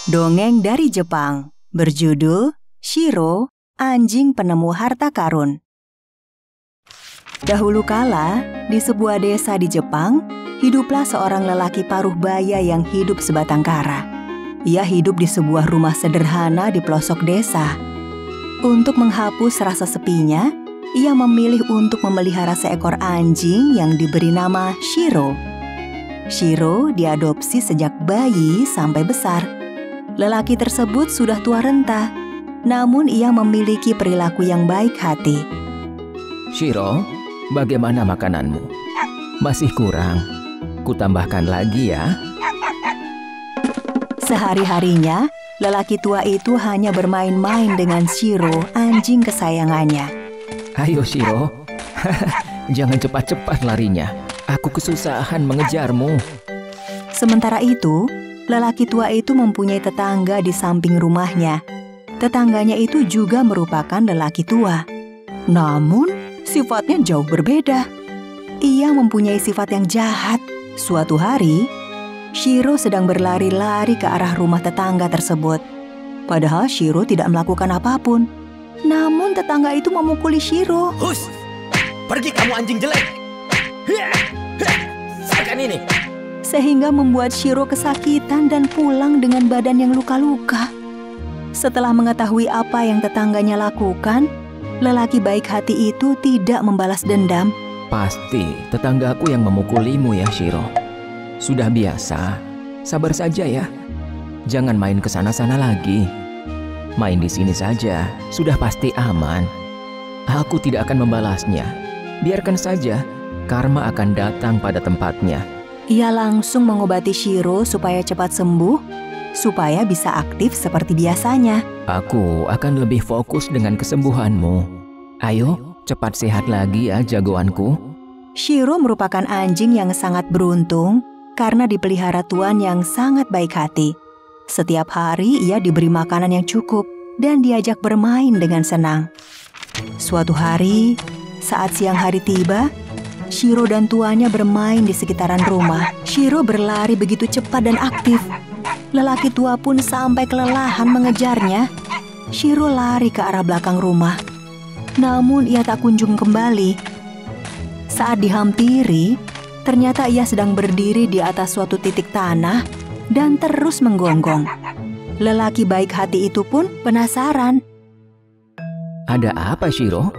Dongeng dari Jepang, berjudul Shiro, Anjing Penemu Harta Karun. Dahulu kala, di sebuah desa di Jepang, hiduplah seorang lelaki paruh baya yang hidup sebatang kara. Ia hidup di sebuah rumah sederhana di pelosok desa. Untuk menghapus rasa sepinya, ia memilih untuk memelihara seekor anjing yang diberi nama Shiro. Shiro diadopsi sejak bayi sampai besar. Lelaki tersebut sudah tua renta, namun ia memiliki perilaku yang baik hati. Shiro, bagaimana makananmu? Masih kurang. Kutambahkan lagi ya. Sehari-harinya, lelaki tua itu hanya bermain-main dengan Shiro, anjing kesayangannya. Ayo Shiro, jangan cepat-cepat larinya. Aku kesusahan mengejarmu. Sementara itu, lelaki tua itu mempunyai tetangga di samping rumahnya. Tetangganya itu juga merupakan lelaki tua. Namun, sifatnya jauh berbeda. Ia mempunyai sifat yang jahat. Suatu hari, Shiro sedang berlari-lari ke arah rumah tetangga tersebut. Padahal Shiro tidak melakukan apapun. Namun tetangga itu memukuli Shiro. Hus! Pergi kamu anjing jelek! Sakan ini! Sehingga membuat Shiro kesakitan dan pulang dengan badan yang luka-luka. Setelah mengetahui apa yang tetangganya lakukan, lelaki baik hati itu tidak membalas dendam. Pasti tetanggaku yang memukulimu ya Shiro. Sudah biasa, sabar saja ya. Jangan main ke sana-sana lagi. Main di sini saja, sudah pasti aman. Aku tidak akan membalasnya. Biarkan saja, karma akan datang pada tempatnya. Ia langsung mengobati Shiro supaya cepat sembuh, supaya bisa aktif seperti biasanya. Aku akan lebih fokus dengan kesembuhanmu. Ayo, cepat sehat lagi ya jagoanku. Shiro merupakan anjing yang sangat beruntung karena dipelihara tuan yang sangat baik hati. Setiap hari ia diberi makanan yang cukup dan diajak bermain dengan senang. Suatu hari, saat siang hari tiba, Shiro dan tuannya bermain di sekitaran rumah. Shiro berlari begitu cepat dan aktif. Lelaki tua pun sampai kelelahan mengejarnya. Shiro lari ke arah belakang rumah. Namun ia tak kunjung kembali. Saat dihampiri, ternyata ia sedang berdiri di atas suatu titik tanah dan terus menggonggong. Lelaki baik hati itu pun penasaran. Ada apa Shiro?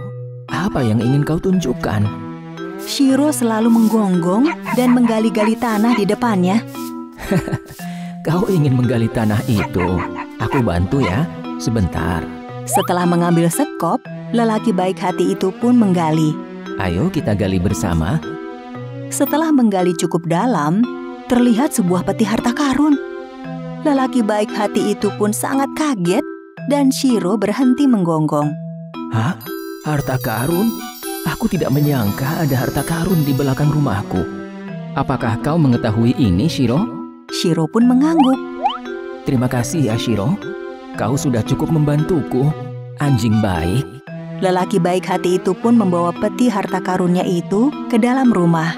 Apa yang ingin kau tunjukkan? Shiro selalu menggonggong dan menggali-gali tanah di depannya. Kau ingin menggali tanah itu? Aku bantu ya, sebentar. Setelah mengambil sekop, lelaki baik hati itu pun menggali. Ayo kita gali bersama. Setelah menggali cukup dalam, terlihat sebuah peti harta karun. Lelaki baik hati itu pun sangat kaget dan Shiro berhenti menggonggong. Hah? Harta karun? Aku tidak menyangka ada harta karun di belakang rumahku. Apakah kau mengetahui ini, Shiro? Shiro pun mengangguk. Terima kasih ya, Shiro. Kau sudah cukup membantuku, anjing baik. Lelaki baik hati itu pun membawa peti harta karunnya itu ke dalam rumah.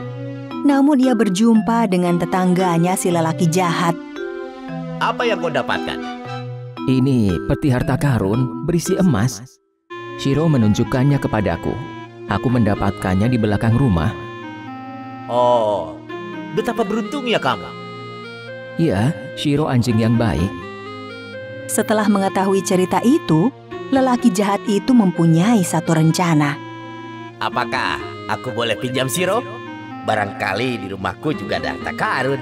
Namun ia berjumpa dengan tetangganya si lelaki jahat. Apa yang kau dapatkan? Ini peti harta karun berisi emas. Shiro menunjukkannya kepadaku. Aku mendapatkannya di belakang rumah. Oh, betapa beruntungnya kamu. Iya, Shiro anjing yang baik. Setelah mengetahui cerita itu, lelaki jahat itu mempunyai satu rencana. Apakah aku boleh pinjam Shiro? Barangkali di rumahku juga ada harta karun.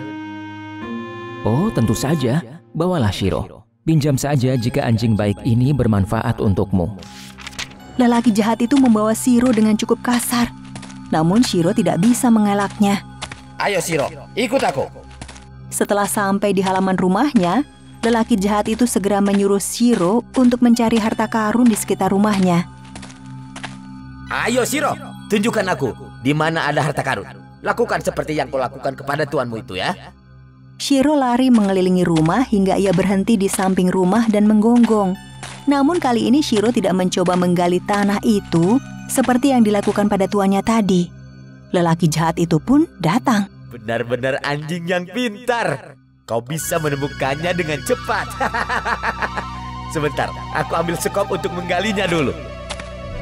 Oh, tentu saja. Bawalah Shiro. Pinjam saja jika anjing baik ini bermanfaat untukmu. Lelaki jahat itu membawa Shiro dengan cukup kasar. Namun Shiro tidak bisa mengelaknya. Ayo Shiro, ikut aku. Setelah sampai di halaman rumahnya, lelaki jahat itu segera menyuruh Shiro untuk mencari harta karun di sekitar rumahnya. Ayo Shiro, tunjukkan aku di mana ada harta karun. Lakukan seperti yang kau lakukan kepada tuanmu itu ya. Shiro lari mengelilingi rumah hingga ia berhenti di samping rumah dan menggonggong. Namun kali ini Shiro tidak mencoba menggali tanah itu seperti yang dilakukan pada tuannya tadi. Lelaki jahat itu pun datang. Benar-benar anjing yang pintar. kau bisa menemukannya dengan cepat. Sebentar, aku ambil sekop untuk menggalinya dulu.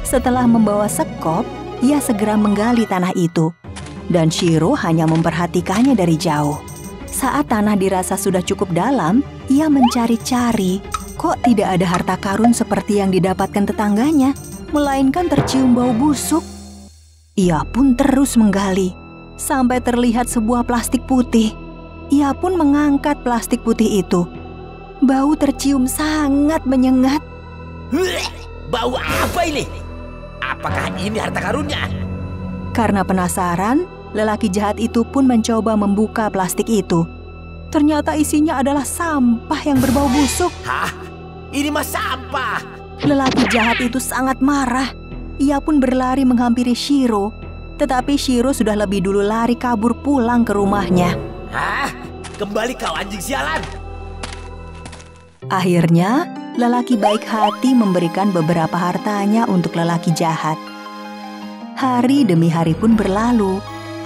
Setelah membawa sekop, ia segera menggali tanah itu. Dan Shiro hanya memperhatikannya dari jauh. Saat tanah dirasa sudah cukup dalam, ia mencari-cari. Kok tidak ada harta karun seperti yang didapatkan tetangganya, melainkan tercium bau busuk. Ia pun terus menggali, sampai terlihat sebuah plastik putih. Ia pun mengangkat plastik putih itu. Bau tercium sangat menyengat. Bau apa ini? Apakah ini harta karunnya? Karena penasaran, lelaki jahat itu pun mencoba membuka plastik itu. Ternyata isinya adalah sampah yang berbau busuk. Hah? Ini mah sampah. Lelaki jahat itu sangat marah. Ia pun berlari menghampiri Shiro. Tetapi Shiro sudah lebih dulu lari kabur pulang ke rumahnya. Hah? Kembali kau anjing sialan. Akhirnya, lelaki baik hati memberikan beberapa hartanya untuk lelaki jahat. Hari demi hari pun berlalu.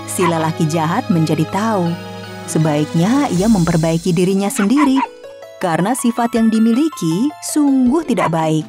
Si lelaki jahat menjadi tahu. Sebaiknya ia memperbaiki dirinya sendiri. Karena sifat yang dimiliki sungguh tidak baik.